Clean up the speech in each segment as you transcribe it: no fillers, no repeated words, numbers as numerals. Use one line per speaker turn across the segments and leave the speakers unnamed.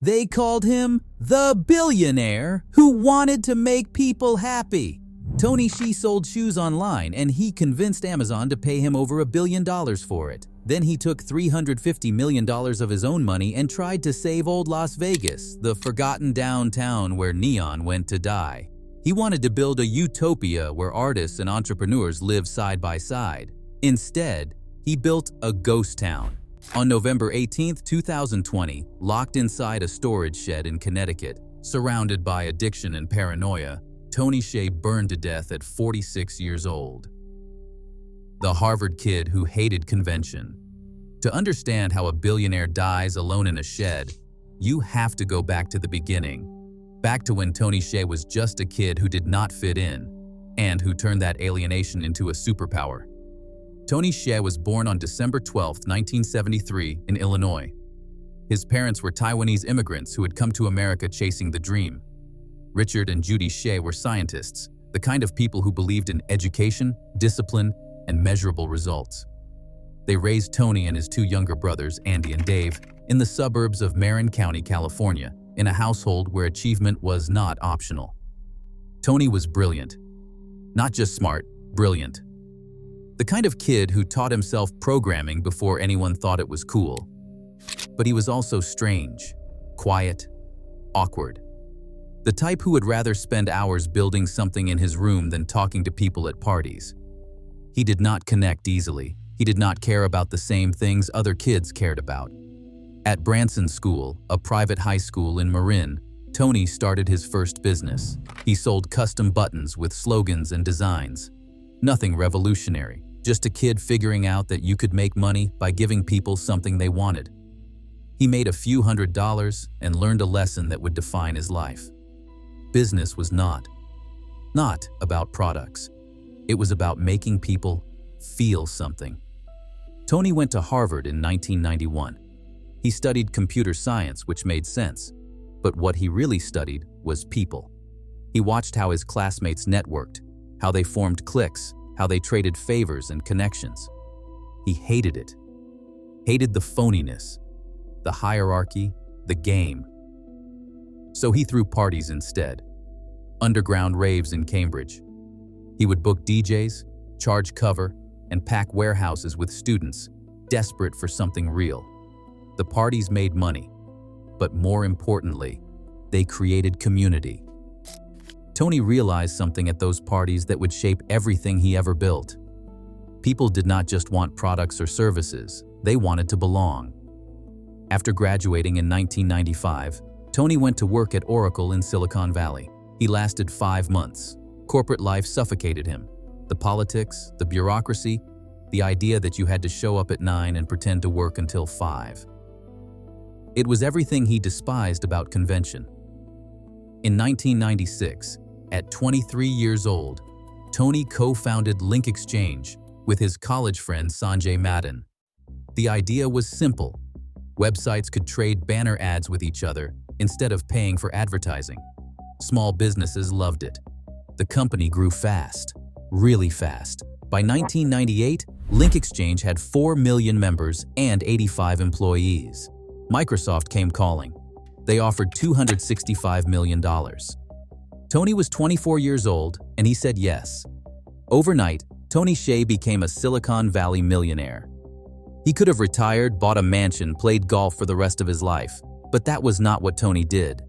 They called him the billionaire who wanted to make people happy. Tony Hsieh sold shoes online and he convinced Amazon to pay him over $1 billion for it. Then he took $350 million of his own money and tried to save old Las Vegas, the forgotten downtown where neon went to die. He wanted to build a utopia where artists and entrepreneurs live side by side. Instead, he built a ghost town. On November 18, 2020, locked inside a storage shed in Connecticut, surrounded by addiction and paranoia, Tony Hsieh burned to death at 46 years old. The Harvard kid who hated convention. To understand how a billionaire dies alone in a shed, you have to go back to the beginning. Back to when Tony Hsieh was just a kid who did not fit in, and who turned that alienation into a superpower. Tony Hsieh was born on December 12, 1973, in Illinois. His parents were Taiwanese immigrants who had come to America chasing the dream. Richard and Judy Hsieh were scientists, the kind of people who believed in education, discipline, and measurable results. They raised Tony and his two younger brothers, Andy and Dave, in the suburbs of Marin County, California, in a household where achievement was not optional. Tony was brilliant. Not just smart, brilliant. The kind of kid who taught himself programming before anyone thought it was cool. But he was also strange, quiet, awkward. The type who would rather spend hours building something in his room than talking to people at parties. He did not connect easily. He did not care about the same things other kids cared about. At Branson School, a private high school in Marin, Tony started his first business. He sold custom buttons with slogans and designs. Nothing revolutionary, just a kid figuring out that you could make money by giving people something they wanted. He made a few $100s and learned a lesson that would define his life. Business was not about products. It was about making people feel something. Tony went to Harvard in 1991. He studied computer science, which made sense, but what he really studied was people. He watched how his classmates networked, how they formed cliques, how they traded favors and connections. He hated it. Hated the phoniness, the hierarchy, the game. So he threw parties instead. Underground raves in Cambridge. He would book DJs, charge cover, and pack warehouses with students, desperate for something real. The parties made money, but more importantly, they created community. Tony realized something at those parties that would shape everything he ever built. People did not just want products or services, they wanted to belong. After graduating in 1995, Tony went to work at Oracle in Silicon Valley. He lasted 5 months. Corporate life suffocated him. The politics, the bureaucracy, the idea that you had to show up at 9 and pretend to work until 5. It was everything he despised about convention. In 1996, at 23 years old, Tony co-founded LinkExchange with his college friend Sanjay Madden. The idea was simple. Websites could trade banner ads with each other instead of paying for advertising. Small businesses loved it. The company grew fast, really fast. By 1998, LinkExchange had 4 million members and 85 employees. Microsoft came calling. They offered $265 million. Tony was 24 years old, and he said yes. Overnight, Tony Hsieh became a Silicon Valley millionaire. He could have retired, bought a mansion, played golf for the rest of his life, but that was not what Tony did.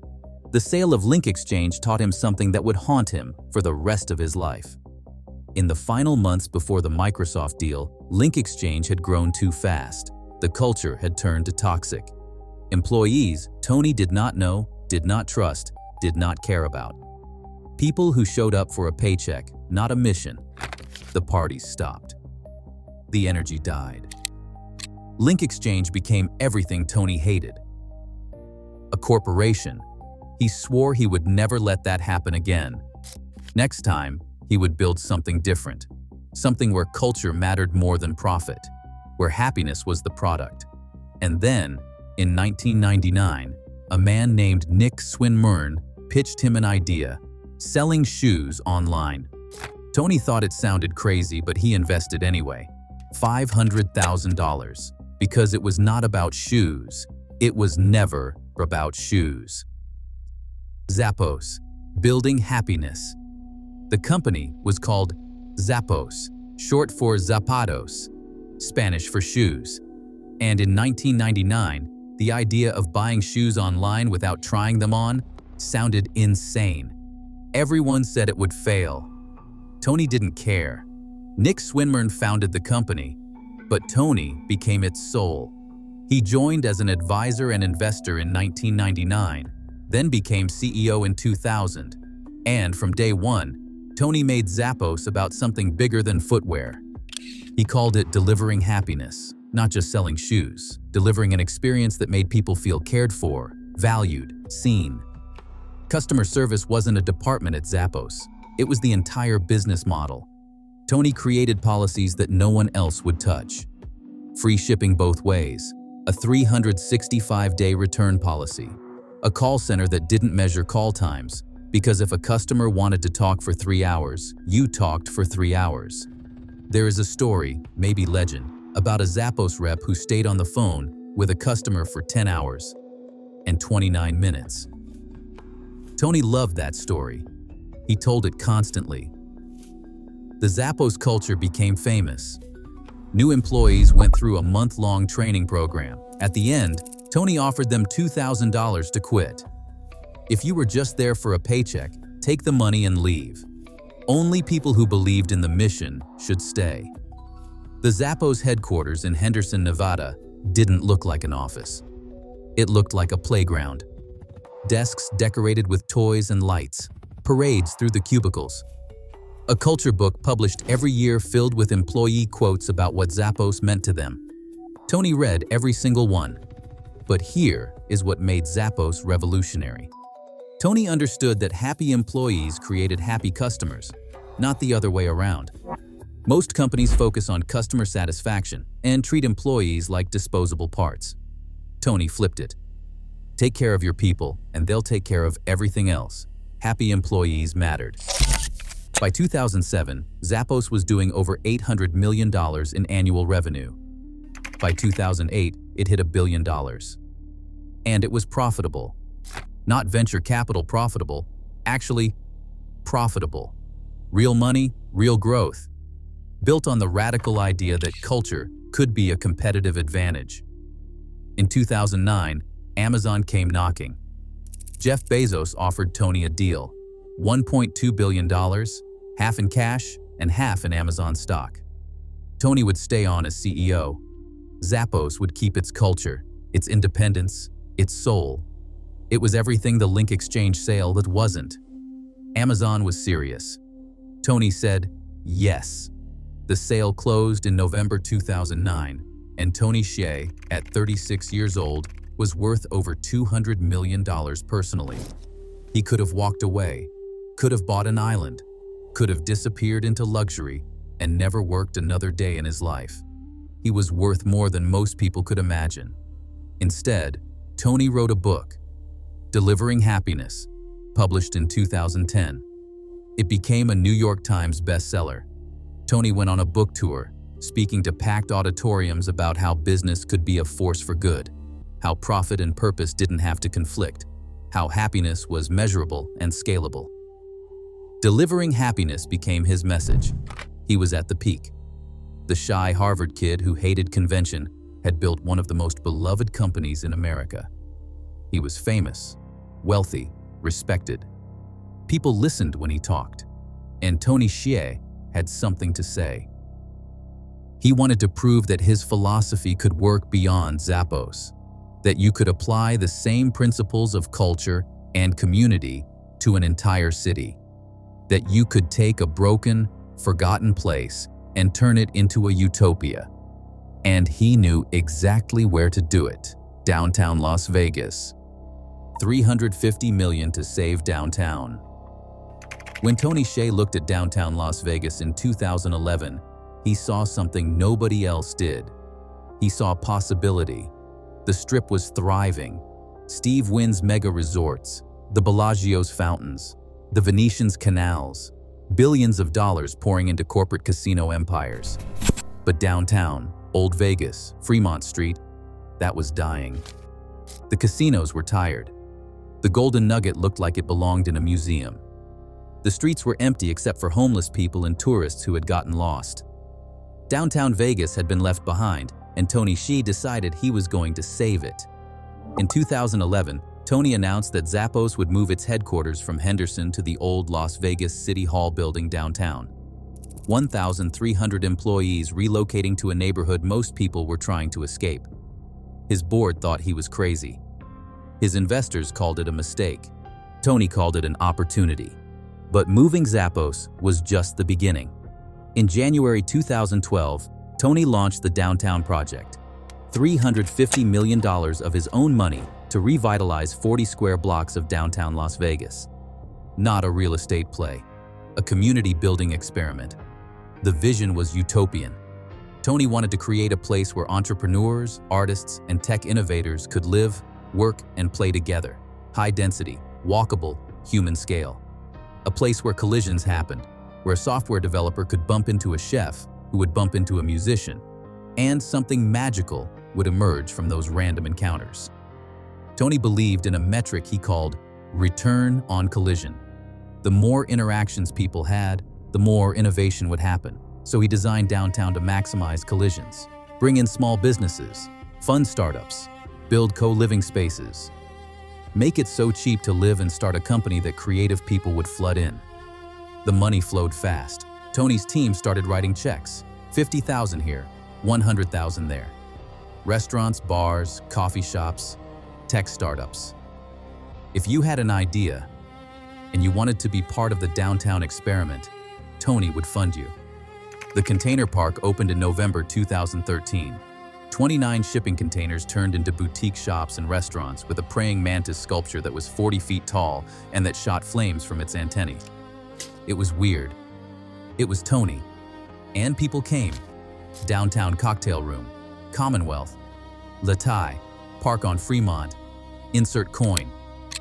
The sale of LinkExchange taught him something that would haunt him for the rest of his life. In the final months before the Microsoft deal, LinkExchange had grown too fast. The culture had turned to toxic. Employees Tony did not know, did not trust, did not care about. People who showed up for a paycheck, not a mission. The parties stopped. The energy died. LinkExchange became everything Tony hated. A corporation. He swore he would never let that happen again. Next time, he would build something different. Something where culture mattered more than profit. Where happiness was the product. And then, in 1999, a man named Nick Swinmurn pitched him an idea: selling shoes online. Tony thought it sounded crazy, but he invested anyway. $500,000. Because it was not about shoes. It was never about shoes. Zappos, building happiness. The company was called Zappos, short for zapatos, Spanish for shoes. And in 1999, the idea of buying shoes online without trying them on sounded insane. Everyone said it would fail. Tony didn't care. Nick Swinmurn founded the company, but Tony became its soul. He joined as an advisor and investor in 1999, then became CEO in 2000. And from day one, Tony made Zappos about something bigger than footwear. He called it delivering happiness, not just selling shoes, delivering an experience that made people feel cared for, valued, seen. Customer service wasn't a department at Zappos. It was the entire business model. Tony created policies that no one else would touch. Free shipping both ways, a 365-day return policy, a call center that didn't measure call times, because if a customer wanted to talk for 3 hours, you talked for 3 hours. There is a story, maybe legend, about a Zappos rep who stayed on the phone with a customer for 10 hours and 29 minutes. Tony loved that story. He told it constantly. The Zappos culture became famous. New employees went through a month-long training program. At the end, Tony offered them $2,000 to quit. If you were just there for a paycheck, take the money and leave. Only people who believed in the mission should stay. The Zappos headquarters in Henderson, Nevada, didn't look like an office. It looked like a playground. Desks decorated with toys and lights, parades through the cubicles. A culture book published every year filled with employee quotes about what Zappos meant to them. Tony read every single one. But here is what made Zappos revolutionary. Tony understood that happy employees created happy customers, not the other way around. Most companies focus on customer satisfaction and treat employees like disposable parts. Tony flipped it. Take care of your people, and they'll take care of everything else. Happy employees mattered. By 2007, Zappos was doing over $800 million in annual revenue. By 2008, it hit $1 billion. And it was profitable. Not venture capital profitable, actually profitable. Real money, real growth. Built on the radical idea that culture could be a competitive advantage. In 2009, Amazon came knocking. Jeff Bezos offered Tony a deal, $1.2 billion, half in cash and half in Amazon stock. Tony would stay on as CEO. Zappos would keep its culture, its independence, its soul. It was everything the LinkExchange sale that wasn't. Amazon was serious. Tony said, yes. The sale closed in November 2009, and Tony Hsieh, at 36 years old, was worth over $200 million personally. He could have walked away, could have bought an island, could have disappeared into luxury, and never worked another day in his life. He was worth more than most people could imagine. Instead, Tony wrote a book, Delivering Happiness, published in 2010. It became a New York Times bestseller. Tony went on a book tour, speaking to packed auditoriums about how business could be a force for good, how profit and purpose didn't have to conflict, how happiness was measurable and scalable. Delivering happiness became his message. He was at the peak. The shy Harvard kid who hated convention had built one of the most beloved companies in America. He was famous, wealthy, respected. People listened when he talked, and Tony Hsieh had something to say. He wanted to prove that his philosophy could work beyond Zappos, that you could apply the same principles of culture and community to an entire city, that you could take a broken, forgotten place and turn it into a utopia. And he knew exactly where to do it: downtown Las Vegas. $350 million to save downtown. When Tony Hsieh looked at downtown Las Vegas in 2011, he saw something nobody else did. He saw possibility. The Strip was thriving. Steve Wynn's mega resorts, the Bellagio's fountains, the Venetian's canals, billions of dollars pouring into corporate casino empires. But downtown, Old Vegas, Fremont Street, that was dying. The casinos were tired. The Golden Nugget looked like it belonged in a museum. The streets were empty except for homeless people and tourists who had gotten lost. Downtown Vegas had been left behind, and Tony Hsieh decided he was going to save it. In 2011, Tony announced that Zappos would move its headquarters from Henderson to the old Las Vegas City Hall building downtown. 1,300 employees relocating to a neighborhood most people were trying to escape. His board thought he was crazy. His investors called it a mistake. Tony called it an opportunity. But moving Zappos was just the beginning. In January 2012, Tony launched the Downtown Project, $350 million of his own money to revitalize 40 square blocks of downtown Las Vegas. Not a real estate play, a community building experiment. The vision was utopian. Tony wanted to create a place where entrepreneurs, artists, and tech innovators could live, work, and play together. High density, walkable, human scale. A place where collisions happened, where a software developer could bump into a chef who would bump into a musician, and something magical would emerge from those random encounters. Tony believed in a metric he called return on collision. The more interactions people had, the more innovation would happen. So he designed downtown to maximize collisions, bring in small businesses, fund startups, build co-living spaces, make it so cheap to live and start a company that creative people would flood in. The money flowed fast. Tony's team started writing checks, 50,000 here, 100,000 there. Restaurants, bars, coffee shops, tech startups. If you had an idea and you wanted to be part of the downtown experiment, Tony would fund you. The container park opened in November 2013. 29 shipping containers turned into boutique shops and restaurants with a praying mantis sculpture that was 40 feet tall and that shot flames from its antennae. It was weird. It was Tony. And people came. Downtown Cocktail Room, Commonwealth, Latai, Park on Fremont, Insert Coin,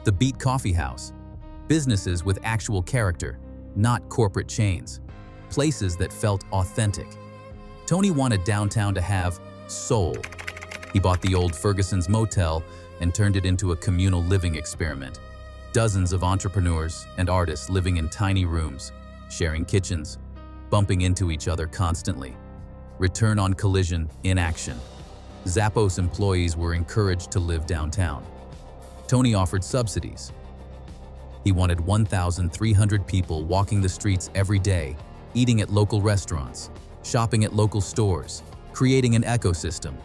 The Beat Coffee House. Businesses with actual character, not corporate chains. Places that felt authentic. Tony wanted downtown to have soul. He bought the old Ferguson's Motel and turned it into a communal living experiment. Dozens of entrepreneurs and artists living in tiny rooms, sharing kitchens, bumping into each other constantly. Return on collision in action. Zappos employees were encouraged to live downtown. Tony offered subsidies. He wanted 1,300 people walking the streets every day, eating at local restaurants, shopping at local stores, creating an ecosystem.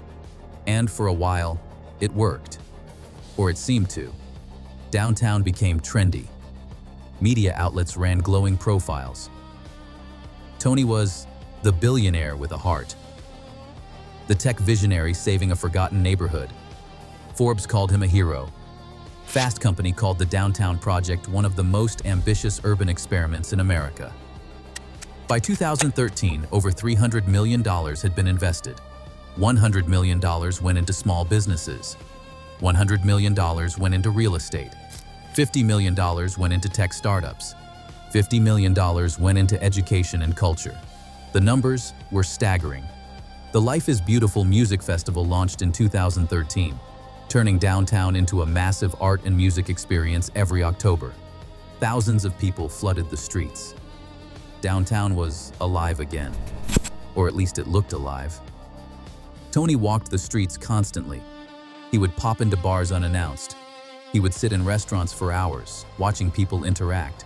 And for a while, it worked. Or it seemed to. Downtown became trendy. Media outlets ran glowing profiles. Tony was the billionaire with a heart. The tech visionary saving a forgotten neighborhood. Forbes called him a hero. Fast Company called the Downtown Project one of the most ambitious urban experiments in America. By 2013, over $300 million had been invested. $100 million went into small businesses. $100 million went into real estate. $50 million went into tech startups. $50 million went into education and culture. The numbers were staggering. The Life is Beautiful music festival launched in 2013, turning downtown into a massive art and music experience every October. Thousands of people flooded the streets. Downtown was alive again, or at least it looked alive. Tony walked the streets constantly. He would pop into bars unannounced. He would sit in restaurants for hours, watching people interact.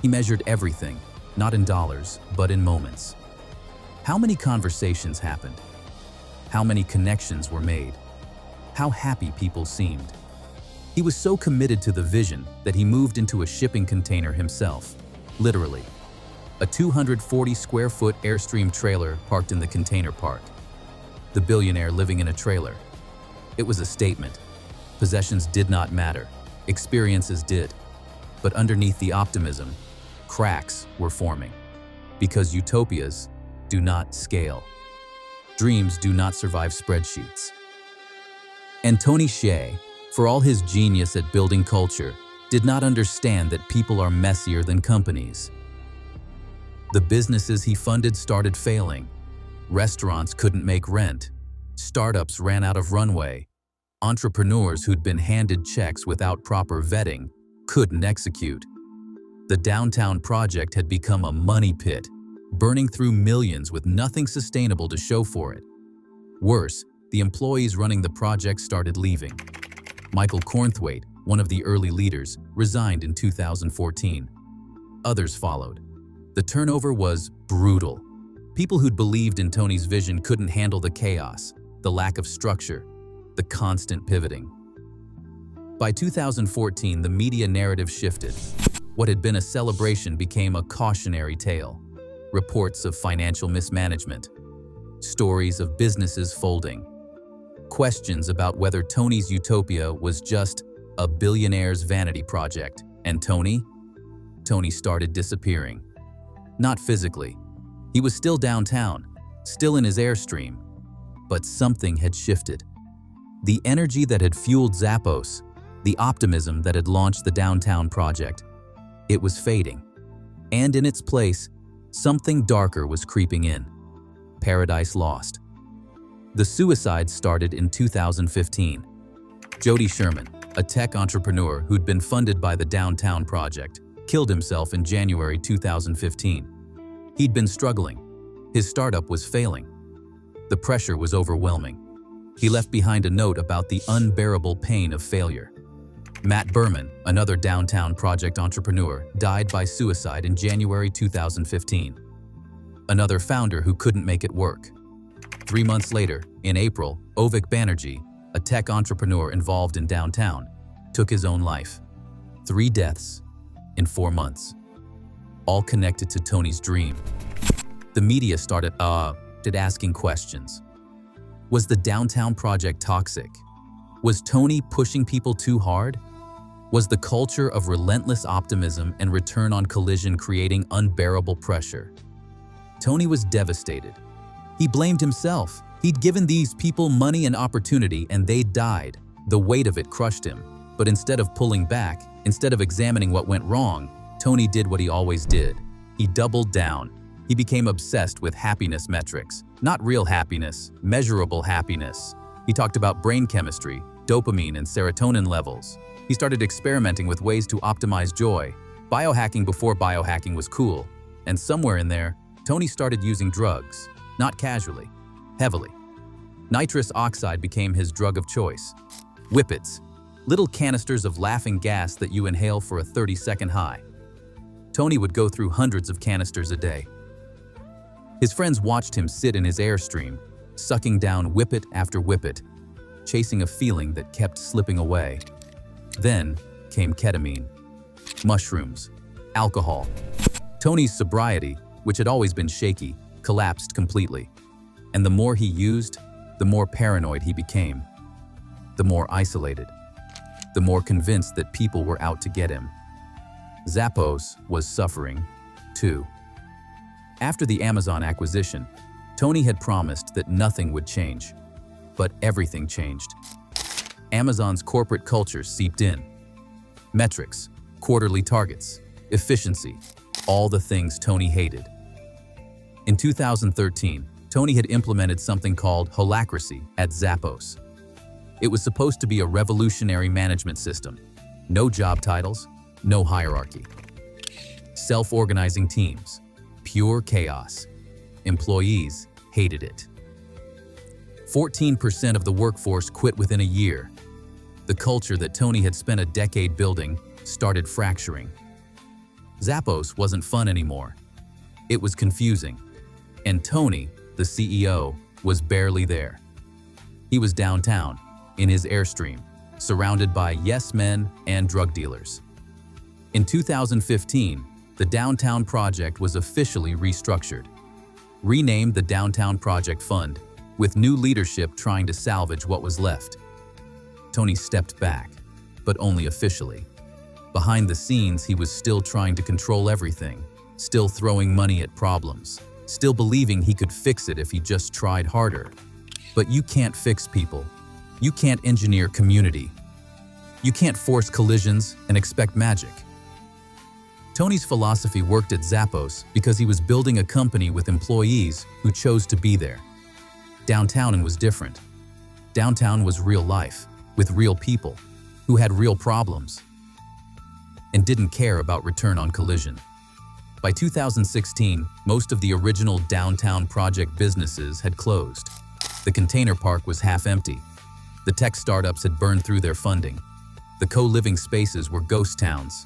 He measured everything, not in dollars, but in moments. How many conversations happened? How many connections were made? How happy people seemed. He was so committed to the vision that he moved into a shipping container himself, literally. A 240 square foot Airstream trailer parked in the container park. The billionaire living in a trailer. It was a statement. Possessions did not matter. Experiences did. But underneath the optimism, cracks were forming. Because utopias do not scale. Dreams do not survive spreadsheets. And Tony Hsieh, for all his genius at building culture, did not understand that people are messier than companies. The businesses he funded started failing. Restaurants couldn't make rent. Startups ran out of runway. Entrepreneurs who'd been handed checks without proper vetting couldn't execute. The downtown project had become a money pit, burning through millions with nothing sustainable to show for it. Worse, the employees running the project started leaving. Michael Cornthwaite, one of the early leaders, resigned in 2014. Others followed. The turnover was brutal. People who'd believed in Tony's vision couldn't handle the chaos, the lack of structure, the constant pivoting. By 2014, the media narrative shifted. What had been a celebration became a cautionary tale. Reports of financial mismanagement, stories of businesses folding, questions about whether Tony's utopia was just a billionaire's vanity project. And Tony started disappearing. Not physically. He was still downtown, still in his airstream. But something had shifted. The energy that had fueled Zappos, the optimism that had launched the downtown project, it was fading. And in its place, something darker was creeping in. Paradise lost. The suicide started in 2015. Jody Sherman, a tech entrepreneur who'd been funded by the downtown project, killed himself in January 2015. He'd been struggling. His startup was failing. The pressure was overwhelming. He left behind a note about the unbearable pain of failure. Matt Berman, another downtown project entrepreneur, died by suicide in January 2015. Another founder who couldn't make it work. 3 months later, in April, Ovik Banerjee, a tech entrepreneur involved in downtown, took his own life. 3 deaths in 4 months, all connected to Tony's dream. The media started asking questions. Was the downtown project toxic? Was Tony pushing people too hard? Was the culture of relentless optimism and return on collision creating unbearable pressure? Tony was devastated. He blamed himself. He'd given these people money and opportunity and they died. The weight of it crushed him. But instead of pulling back, instead of examining what went wrong, Tony did what he always did. He doubled down. He became obsessed with happiness metrics. Not real happiness, measurable happiness. He talked about brain chemistry, dopamine and serotonin levels. He started experimenting with ways to optimize joy, biohacking before biohacking was cool. And somewhere in there, Tony started using drugs, not casually, heavily. Nitrous oxide became his drug of choice. Whippets, little canisters of laughing gas that you inhale for a 30-second high. Tony would go through hundreds of canisters a day. His friends watched him sit in his airstream, sucking down whippet after whippet, chasing a feeling that kept slipping away. Then came ketamine, mushrooms, alcohol. Tony's sobriety, which had always been shaky, collapsed completely. And the more he used, the more paranoid he became, the more isolated, the more convinced that people were out to get him. Zappos was suffering, too. After the Amazon acquisition, Tony had promised that nothing would change. But everything changed. Amazon's corporate culture seeped in. Metrics, quarterly targets, efficiency, all the things Tony hated. In 2013, Tony had implemented something called holacracy at Zappos. It was supposed to be a revolutionary management system. No job titles, no hierarchy. Self-organizing teams, pure chaos. Employees hated it. 14% of the workforce quit within a year. The culture that Tony had spent a decade building started fracturing. Zappos wasn't fun anymore. It was confusing. And Tony, the CEO, was barely there. He was downtown, in his airstream, surrounded by yes men and drug dealers. In 2015, the downtown project was officially restructured. Renamed the Downtown Project Fund, with new leadership trying to salvage what was left. Tony stepped back, but only officially. Behind the scenes, he was still trying to control everything, still throwing money at problems, still believing he could fix it if he just tried harder. But you can't fix people. You can't engineer community. You can't force collisions and expect magic. Tony's philosophy worked at Zappos because he was building a company with employees who chose to be there. Downtown was different. Downtown was real life. with real people who had real problems and didn't care about return on collision. By 2016, most of the original downtown project businesses had closed. The container park was half empty. The tech startups had burned through their funding. The co-living spaces were ghost towns.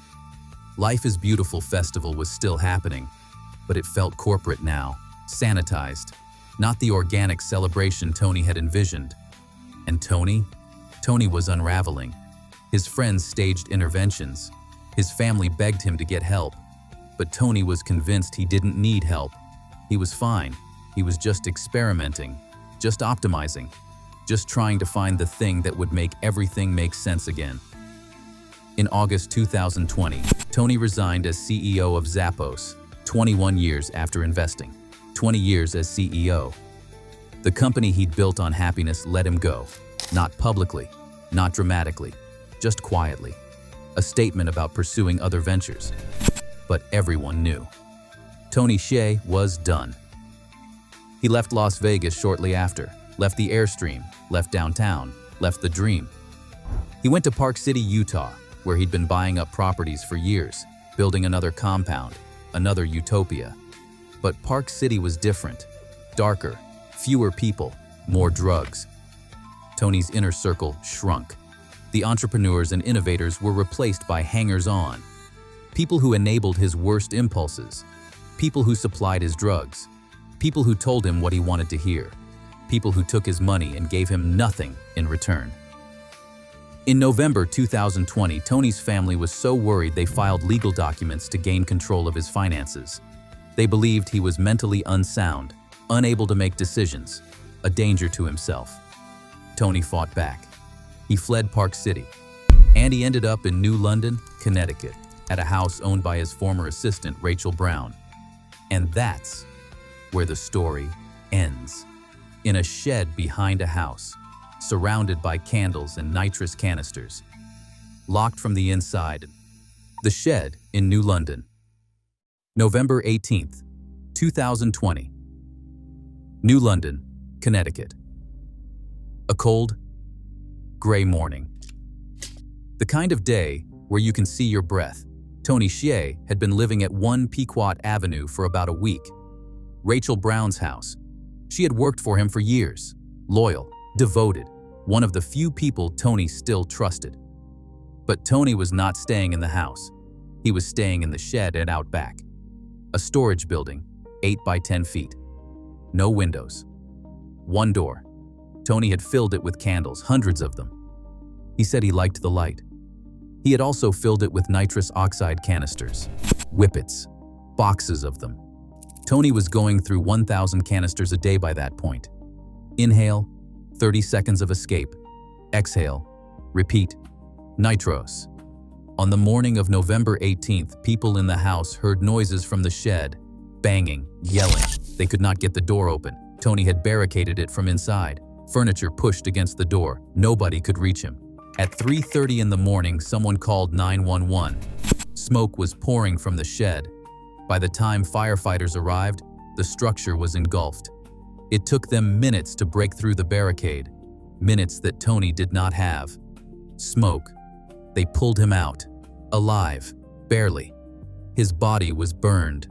Life is Beautiful festival was still happening, but it felt corporate now, sanitized, not the organic celebration Tony had envisioned. And Tony was unraveling. His friends staged interventions. His family begged him to get help. But Tony was convinced he didn't need help. He was fine. He was just experimenting, just optimizing, just trying to find the thing that would make everything make sense again. In August 2020, Tony resigned as CEO of Zappos, 21 years after investing, 20 years as CEO. The company he'd built on happiness let him go, not publicly, not dramatically, just quietly. A statement about pursuing other ventures. But everyone knew. Tony Hsieh was done. He left Las Vegas shortly after, left the Airstream, left downtown, left the dream. He went to Park City, Utah, where he'd been buying up properties for years, building another compound, another utopia. But Park City was different, darker, fewer people, more drugs. Tony's inner circle shrunk. The entrepreneurs and innovators were replaced by hangers-on. People who enabled his worst impulses. People who supplied his drugs. People who told him what he wanted to hear. People who took his money and gave him nothing in return. In November 2020, Tony's family was so worried they filed legal documents to gain control of his finances. They believed he was mentally unsound, unable to make decisions, a danger to himself. Tony fought back. He fled Park City, and he ended up in New London, Connecticut, at a house owned by his former assistant, Rachel Brown. And that's where the story ends. In a shed behind a house, surrounded by candles and nitrous canisters, locked from the inside. The shed in New London. November 18th, 2020. New London, Connecticut. A cold, gray morning. The kind of day where you can see your breath. Tony Hsieh had been living at 1 Pequot Avenue for about a week. Rachel Brown's house. She had worked for him for years. Loyal, devoted, one of the few people Tony still trusted. But Tony was not staying in the house. He was staying in the shed at out back. A storage building, 8 by 10 feet. No windows. One door. Tony had filled it with candles, hundreds of them. He said he liked the light. He had also filled it with nitrous oxide canisters. Whippets. Boxes of them. Tony was going through 1,000 canisters a day by that point. Inhale, 30 seconds of escape. Exhale, repeat. Nitros. On the morning of November 18th, people in the house heard noises from the shed. Banging, yelling. They could not get the door open. Tony had barricaded it from inside. Furniture pushed against the door. Nobody could reach him. At 3:30 in the morning, someone called 911. Smoke was pouring from the shed. By the time firefighters arrived, the structure was engulfed. It took them minutes to break through the barricade, minutes that Tony did not have. Smoke. They pulled him out, alive, barely. His body was burned.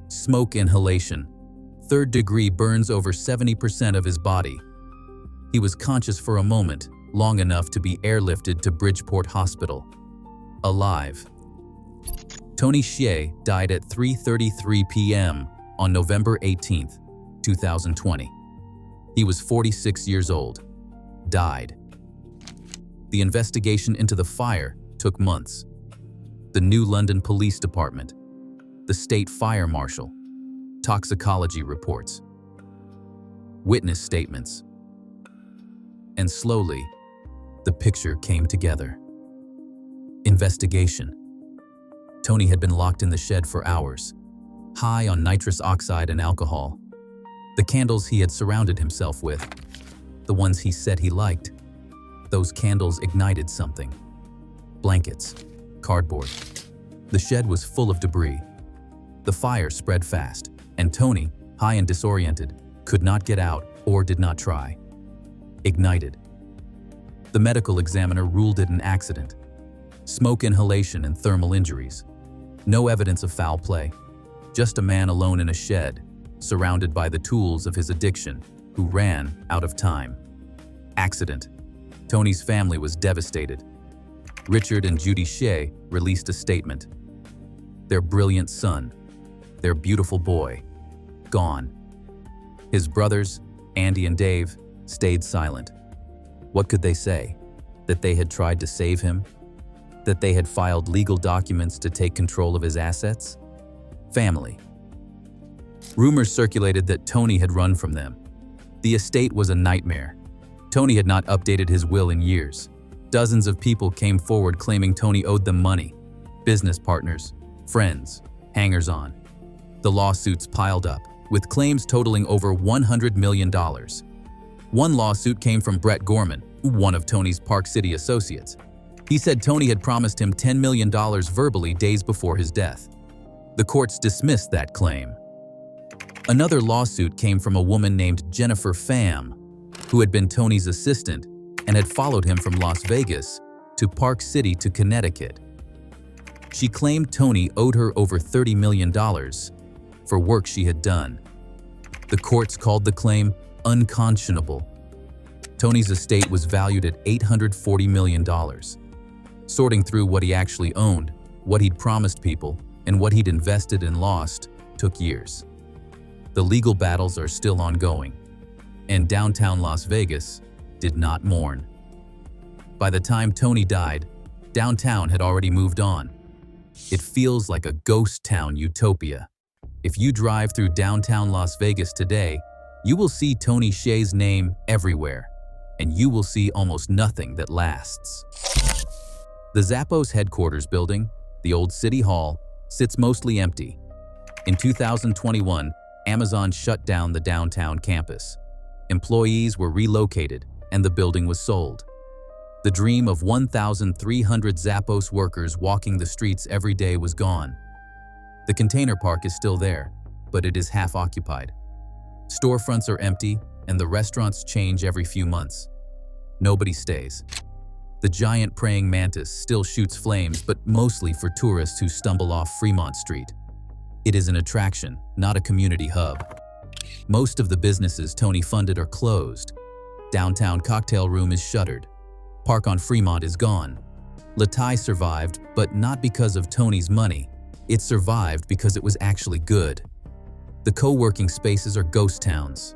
Smoke inhalation. Third-degree burns over 70% of his body. He was conscious for a moment, long enough to be airlifted to Bridgeport Hospital. Alive. Tony Hsieh died at 3:33 p.m. on November 18th, 2020. He was 46 years old. Died. The investigation into the fire took months. The New London Police Department, the State Fire Marshal, toxicology reports, witness statements. And slowly, the picture came together. Investigation. Tony had been locked in the shed for hours, high on nitrous oxide and alcohol. The candles he had surrounded himself with, the ones he said he liked, those candles ignited something. Blankets, cardboard. The shed was full of debris. The fire spread fast, and Tony, high and disoriented, could not get out or did not try. Ignited. The medical examiner ruled it an accident. Smoke inhalation and thermal injuries. No evidence of foul play. Just a man alone in a shed, surrounded by the tools of his addiction, who ran out of time. Accident. Tony's family was devastated. Richard and Judy Hsieh released a statement. Their brilliant son, their beautiful boy, gone. His brothers, Andy and Dave, stayed silent. What could they say? That they had tried to save him? That they had filed legal documents to take control of his assets? Family. Rumors circulated that Tony had run from them. The estate was a nightmare. Tony had not updated his will in years. Dozens of people came forward claiming Tony owed them money. Business partners, friends, hangers-on. The lawsuits piled up, with claims totaling over $100 million. One lawsuit came from Brett Gorman, one of Tony's Park City associates. He said Tony had promised him $10 million verbally days before his death. The courts dismissed that claim. Another lawsuit came from a woman named Jennifer Pham, who had been Tony's assistant and had followed him from Las Vegas to Park City to Connecticut. She claimed Tony owed her over $30 million for work she had done. The courts called the claim unconscionable. Tony's estate was valued at $840 million. Sorting through what he actually owned, what he'd promised people, and what he'd invested and lost took years. The legal battles are still ongoing, and downtown Las Vegas did not mourn. By the time Tony died, downtown had already moved on. It feels like a ghost town utopia. If you drive through downtown Las Vegas today, you will see Tony Hsieh's name everywhere, and you will see almost nothing that lasts. The Zappos headquarters building, the old City Hall, sits mostly empty. In 2021, Amazon shut down the downtown campus. Employees were relocated, and the building was sold. The dream of 1,300 Zappos workers walking the streets every day was gone. The container park is still there, but it is half occupied. Storefronts are empty, and the restaurants change every few months. Nobody stays. The giant praying mantis still shoots flames, but mostly for tourists who stumble off Fremont Street. It is an attraction, not a community hub. Most of the businesses Tony funded are closed. Downtown Cocktail Room is shuttered. Park on Fremont is gone. Latai survived, but not because of Tony's money. It survived because it was actually good. The co-working spaces are ghost towns.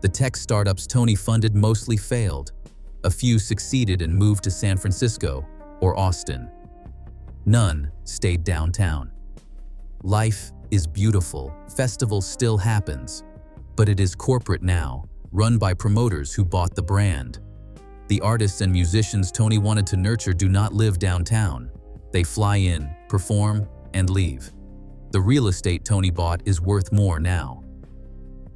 The tech startups Tony funded mostly failed. A few succeeded and moved to San Francisco or Austin. None stayed downtown. Life is beautiful. Festival still happens, but it is corporate now, run by promoters who bought the brand. The artists and musicians Tony wanted to nurture do not live downtown. They fly in, perform, and leave. The real estate Tony bought is worth more now.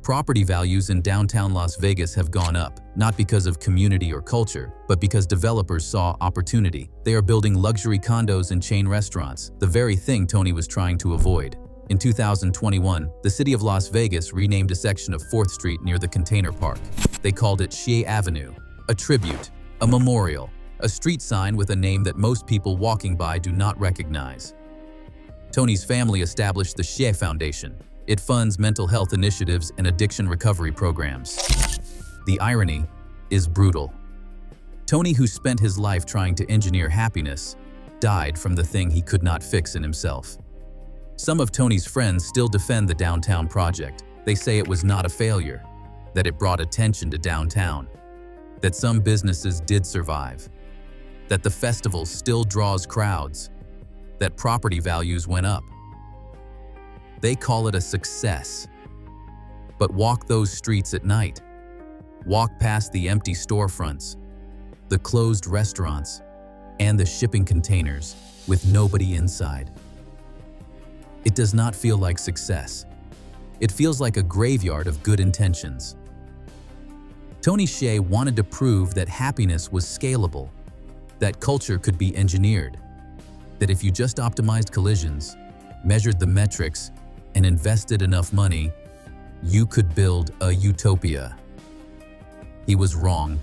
Property values in downtown Las Vegas have gone up, not because of community or culture, but because developers saw opportunity. They are building luxury condos and chain restaurants, the very thing Tony was trying to avoid. In 2021, the city of Las Vegas renamed a section of 4th Street near the container park. They called it Hsieh Avenue, a tribute, a memorial, a street sign with a name that most people walking by do not recognize. Tony's family established the Hsieh Foundation. It funds mental health initiatives and addiction recovery programs. The irony is brutal. Tony, who spent his life trying to engineer happiness, died from the thing he could not fix in himself. Some of Tony's friends still defend the downtown project. They say it was not a failure, that it brought attention to downtown, that some businesses did survive, that the festival still draws crowds, that property values went up. They call it a success. But walk those streets at night. Walk past the empty storefronts, the closed restaurants, and the shipping containers with nobody inside. It does not feel like success. It feels like a graveyard of good intentions. Tony Hsieh wanted to prove that happiness was scalable, that culture could be engineered, that if you just optimized collisions, measured the metrics, and invested enough money, you could build a utopia. He was wrong.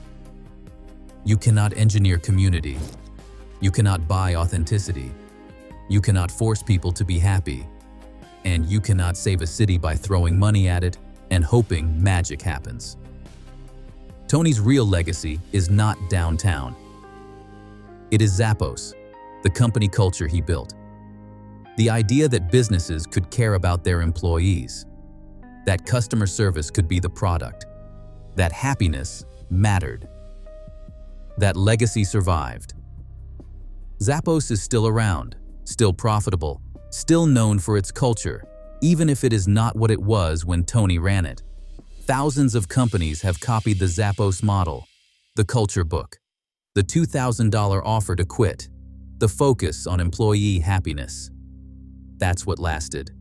You cannot engineer community. You cannot buy authenticity. You cannot force people to be happy. And you cannot save a city by throwing money at it and hoping magic happens. Tony's real legacy is not downtown. It is Zappos, the company culture he built. The idea that businesses could care about their employees, that customer service could be the product, that happiness mattered. That legacy survived. Zappos is still around, still profitable, still known for its culture, even if it is not what it was when Tony ran it. Thousands of companies have copied the Zappos model, the culture book, the $2,000 offer to quit, the focus on employee happiness. That's what lasted.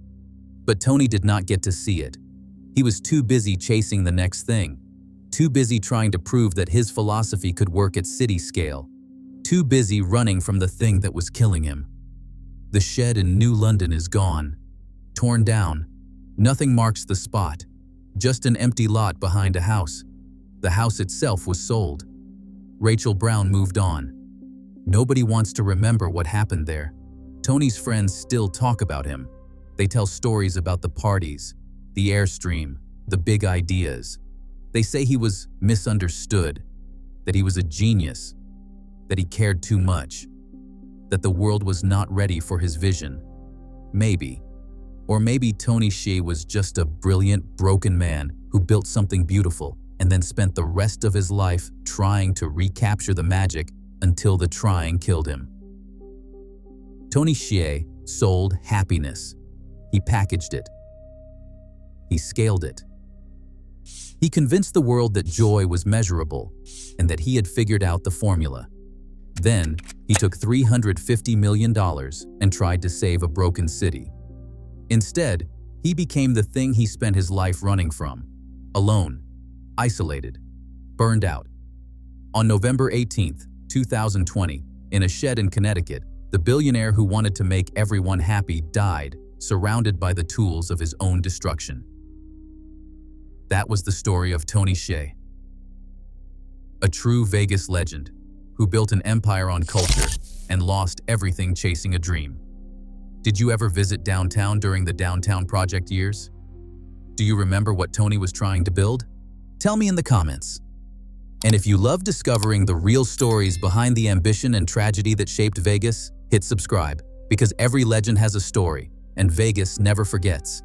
But Tony did not get to see it. He was too busy chasing the next thing, too busy trying to prove that his philosophy could work at city scale, too busy running from the thing that was killing him. The shed in New London is gone, torn down. Nothing marks the spot, just an empty lot behind a house. The house itself was sold. Rachel Brown moved on. Nobody wants to remember what happened there. Tony's friends still talk about him. They tell stories about the parties, the Airstream, the big ideas. They say he was misunderstood, that he was a genius, that he cared too much, that the world was not ready for his vision. Maybe. Or maybe Tony Hsieh was just a brilliant, broken man who built something beautiful and then spent the rest of his life trying to recapture the magic until the trying killed him. Tony Hsieh sold happiness. He packaged it. He scaled it. He convinced the world that joy was measurable and that he had figured out the formula. Then, he took $350 million and tried to save a broken city. Instead, he became the thing he spent his life running from, alone, isolated, burned out. On November 18, 2020, in a shed in Connecticut, the billionaire who wanted to make everyone happy died, surrounded by the tools of his own destruction. That was the story of Tony Hsieh, a true Vegas legend who built an empire on culture and lost everything chasing a dream. Did you ever visit downtown during the Downtown Project years? Do you remember what Tony was trying to build? Tell me in the comments. And if you love discovering the real stories behind the ambition and tragedy that shaped Vegas, hit subscribe, because every legend has a story, and Vegas never forgets.